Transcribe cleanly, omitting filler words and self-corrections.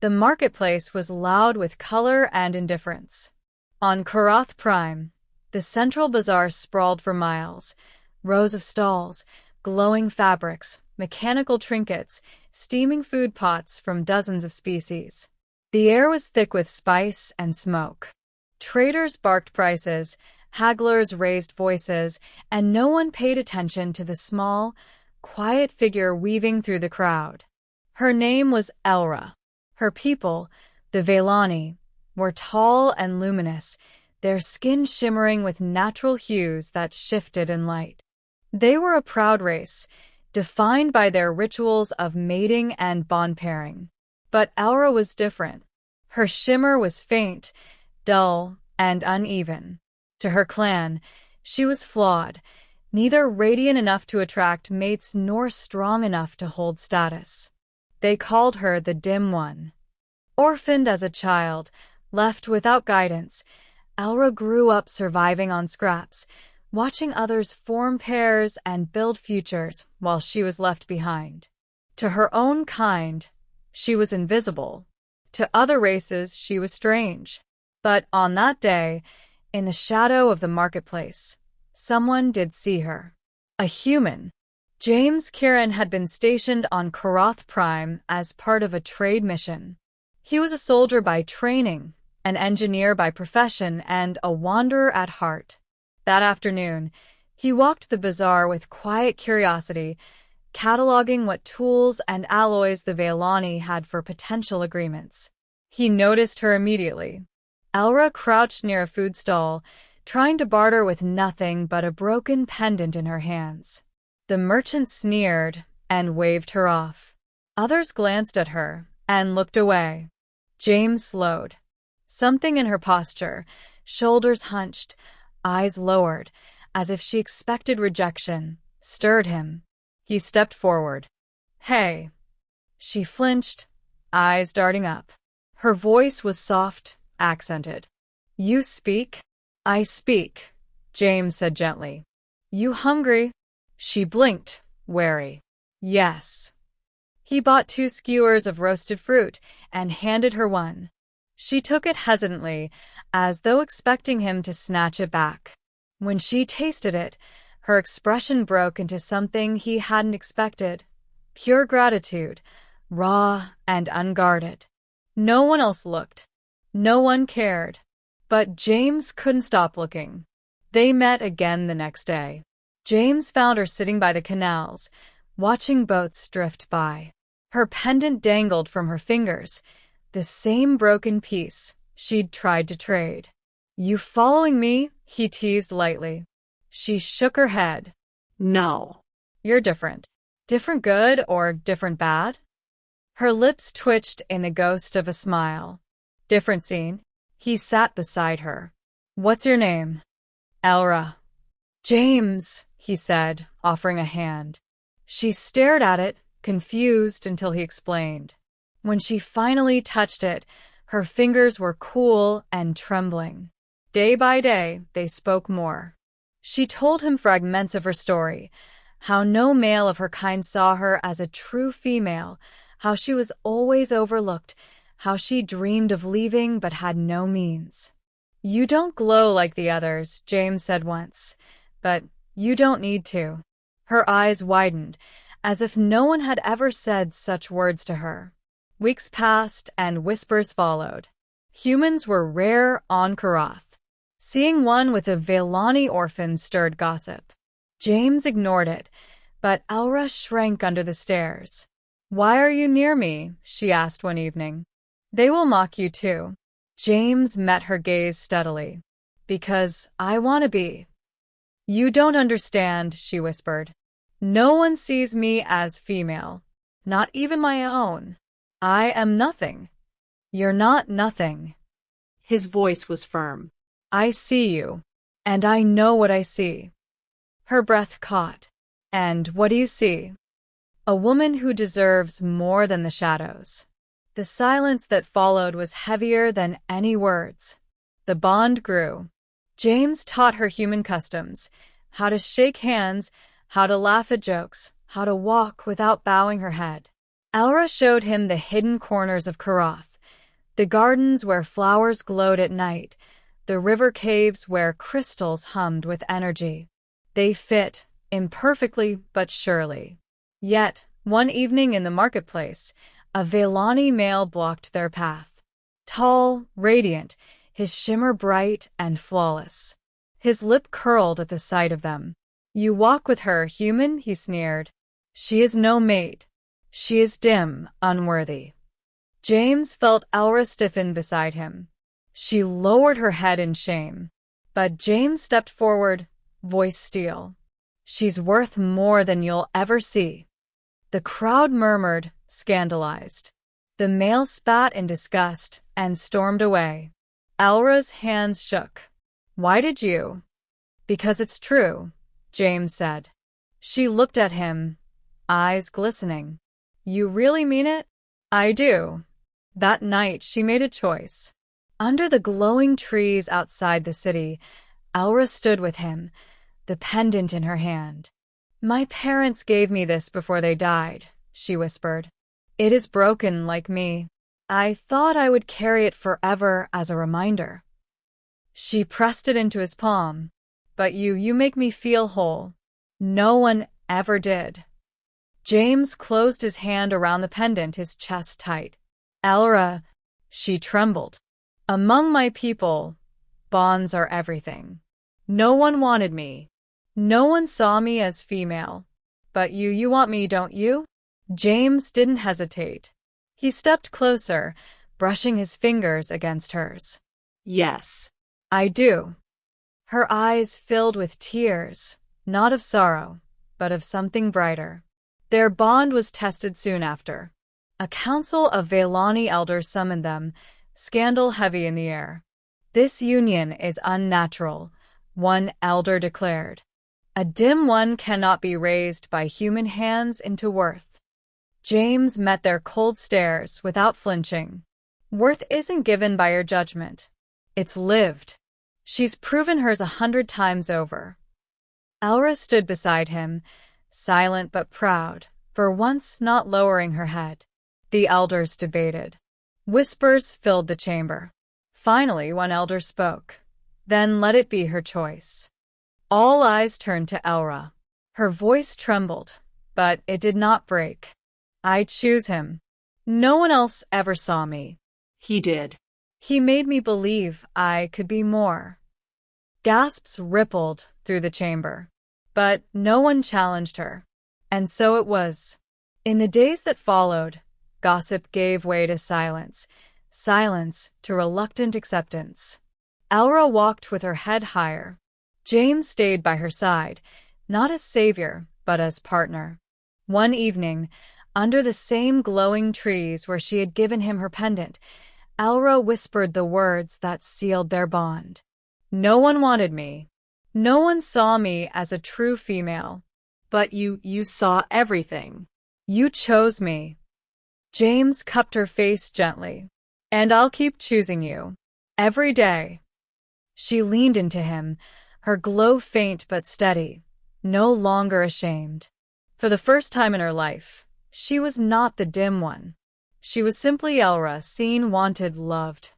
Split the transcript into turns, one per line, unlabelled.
The marketplace was loud with color and indifference. On Karath Prime, the central bazaar sprawled for miles, rows of stalls, glowing fabrics, mechanical trinkets, steaming food pots from dozens of species. The air was thick with spice and smoke. Traders barked prices, hagglers raised voices, and no one paid attention to the small, quiet figure weaving through the crowd. Her name was Elra. Her people, the Velani, were tall and luminous, their skin shimmering with natural hues that shifted in light. They were a proud race, defined by their rituals of mating and bond pairing. But Elra was different. Her shimmer was faint, dull, and uneven. To her clan, she was flawed, neither radiant enough to attract mates nor strong enough to hold status. They called her the Dim One. Orphaned as a child, left without guidance, Elra grew up surviving on scraps, watching others form pairs and build futures while she was left behind. To her own kind, she was invisible. To other races, she was strange. But on that day, in the shadow of the marketplace, someone did see her. A human. James Kieran had been stationed on Karath Prime as part of a trade mission. He was a soldier by training, an engineer by profession, and a wanderer at heart. That afternoon, he walked the bazaar with quiet curiosity, cataloging what tools and alloys the Velani had for potential agreements. He noticed her immediately. Elra crouched near a food stall, trying to barter with nothing but a broken pendant in her hands. The merchant sneered and waved her off. Others glanced at her and looked away. James slowed. Something in her posture, shoulders hunched, eyes lowered, as if she expected rejection, stirred him. He stepped forward. "Hey." She flinched, eyes darting up. Her voice was soft, accented. "You speak?" "I speak," James said gently. "You hungry?" She blinked, wary. "Yes." He bought 2 skewers of roasted fruit and handed her one. She took it hesitantly, as though expecting him to snatch it back. When she tasted it, her expression broke into something he hadn't expected. Pure gratitude, raw and unguarded. No one else looked. No one cared. But James couldn't stop looking. They met again the next day. James found her sitting by the canals, watching boats drift by. Her pendant dangled from her fingers, the same broken piece she'd tried to trade. "You following me?" he teased lightly. She shook her head. "No." "You're different." "Different good or different bad?" Her lips twitched in the ghost of a smile. "Different scene." He sat beside her. "What's your name?" "Elra." "James," he said, offering a hand. She stared at it, confused, until he explained. When she finally touched it, her fingers were cool and trembling. Day by day, they spoke more. She told him fragments of her story, how no male of her kind saw her as a true female, how she was always overlooked, how she dreamed of leaving but had no means. "You don't glow like the others," James said once, "but you don't need to." Her eyes widened, as if no one had ever said such words to her. Weeks passed and whispers followed. Humans were rare on Karath. Seeing one with a Velani orphan stirred gossip. James ignored it, but Elra shrank under the stares. "Why are you near me?" she asked one evening. "They will mock you too." James met her gaze steadily. "Because I want to be." "You don't understand," she whispered. "No one sees me as female, not even my own. I am nothing." "You're not nothing." His voice was firm. "I see you, and I know what I see." Her breath caught. "And what do you see?" "A woman who deserves more than the shadows." The silence that followed was heavier than any words. The bond grew. James taught her human customs, how to shake hands, how to laugh at jokes, how to walk without bowing her head. Elra showed him the hidden corners of Karath, The gardens where flowers glowed at night, the river caves where crystals hummed with energy. They fit, imperfectly but surely. Yet, one evening in the marketplace, a Velani male blocked their path. Tall, radiant, his shimmer bright and flawless. His lip curled at the sight of them. "You walk with her, human," he sneered. "She is no mate. She is dim, unworthy." James felt Elra stiffen beside him. She lowered her head in shame. But James stepped forward, voice steel. "She's worth more than you'll ever see." The crowd murmured, scandalized. The male spat in disgust and stormed away. Elra's hands shook. "Why did you?" "Because it's true," James said. She looked at him, eyes glistening. "You really mean it?" "I do." That night she made a choice. Under the glowing trees outside the city, Elra stood with him, the pendant in her hand. "My parents gave me this before they died," she whispered. "It is broken like me. I thought I would carry it forever as a reminder." She pressed it into his palm. "But you make me feel whole. No one ever did." James closed his hand around the pendant, his chest tight. "Elra," she trembled. "Among my people, bonds are everything. No one wanted me. No one saw me as female. But you want me, don't you?" James didn't hesitate. He stepped closer, brushing his fingers against hers. "Yes, I do." Her eyes filled with tears, not of sorrow, but of something brighter. Their bond was tested soon after. A council of Velani elders summoned them, scandal heavy in the air. "This union is unnatural," one elder declared. "A dim one cannot be raised by human hands into worth." James met their cold stares without flinching. "Worth isn't given by your judgment. It's lived. She's proven hers 100 times over." Elra stood beside him, silent but proud, for once not lowering her head. The elders debated. Whispers filled the chamber. Finally, one elder spoke. "Then let it be her choice." All eyes turned to Elra. Her voice trembled, but it did not break. "I choose him. No one else ever saw me. He did. He made me believe I could be more." Gasps rippled through the chamber, but no one challenged her. And so it was. In the days that followed, gossip gave way to silence, silence to reluctant acceptance. Elra walked with her head higher. James stayed by her side, not as savior, but as partner. One evening, under the same glowing trees where she had given him her pendant, Elra whispered the words that sealed their bond. "No one wanted me. No one saw me as a true female. But you saw everything. You chose me." James cupped her face gently. "And I'll keep choosing you. Every day." She leaned into him, her glow faint but steady, no longer ashamed. For the first time in her life, she was not the dim one. She was simply Elra, seen, wanted, loved.